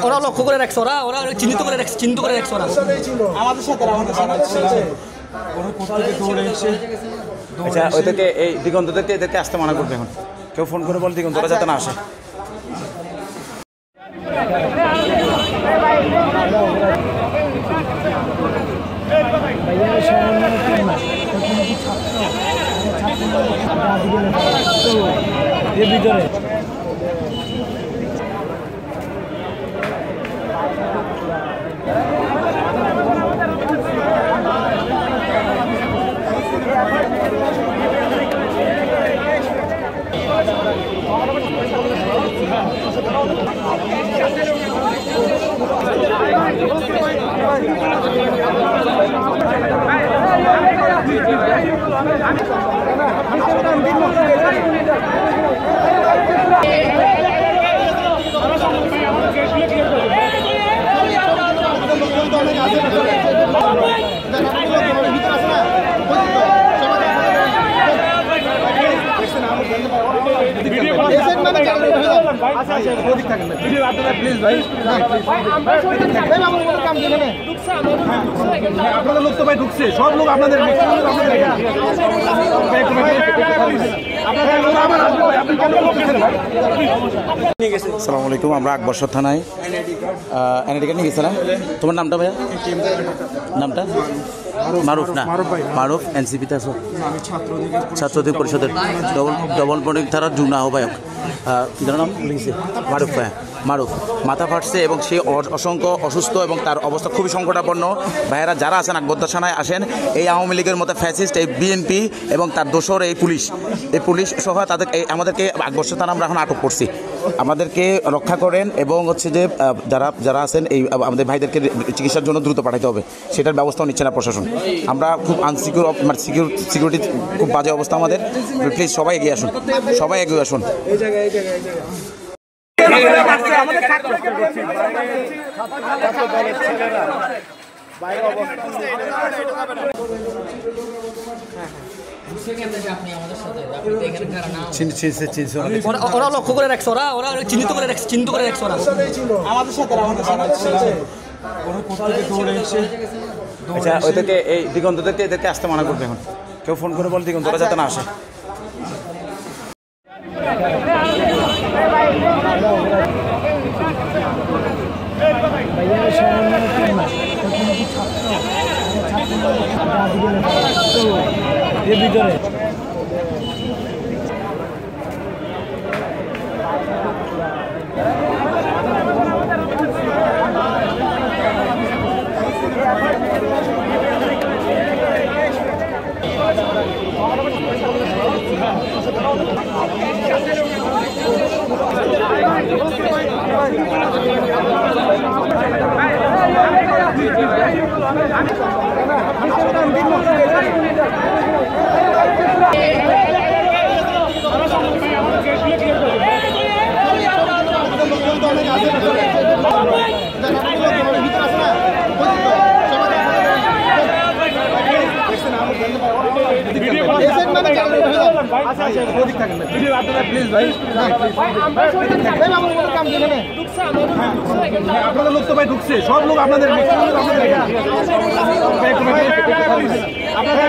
ওরা লক্ষ্য করে রাখছে, ওরা চিহ্নিত করে রাখছে আমাদের সাথে আচ্ছা, ওইদেরকে এই দিগন্তদেরকে এদেরকে আসতে মানা করবে। এখন কেউ ফোন করে বল দিগন্তরা যাতে না আসে। আপনাদের লোক তো ভাই ঢুকছে, সব লোক আপনাদের। আসসালামু আলাইকুম, আমরা আকবরসর থানায় এনআইডি কার্ড নিয়ে গেছে না? তোমার নামটা ভাইয়া? নামটা মারুফ না? মারুফ এনসিপিতে আছো? ছাত্র অধিকার পরিষদের ডবল পয়েন্ট থানার যুগ্ম আহ্বায়ক। কী নাম লিখেছে? মারুফ ভাইয়া। মারুফ মাথা ফাটছে এবং সে অসংখ্য অসুস্থ এবং তার অবস্থা খুবই সংকটাপন্ন। ভাইয়েরা যারা আছেন আকবরদার থানায় আসেন। এই আওয়ামী লীগের মতো ফ্যাসিস্ট, এই বিএনপি এবং তার দোসর এই পুলিশ সহ তাদের আমাদেরকে আকবরসর থানা আমরা এখন আটক করছি। আমাদেরকে রক্ষা করেন এবং হচ্ছে যে যারা আছেন এই আমাদের ভাইদেরকে চিকিৎসার জন্য দ্রুত পাঠাতে হবে, সেটার ব্যবস্থাও নিচ্ছে না প্রশাসন। আমরা খুব আনসিকিউর, মানে সিকিউরিটি খুব বাজে অবস্থা আমাদের। প্লিজ সবাই এগিয়ে আসুন, সবাই এগিয়ে আসুন। ওরা লক্ষ্য করে রাখছে, ওরা চিহ্নিত করে রাখছে আমাদের সাথে আচ্ছা, ওইদেরকে এই দিগন্তদেরকে এদেরকে আসতে মানা করবে। এখন কেউ ফোন করে বল দিগন্তরা যাতে না আসে। আপনাদের লোক তো ভাই ঢুকছে, সব লোক আপনাদের। আপনাদের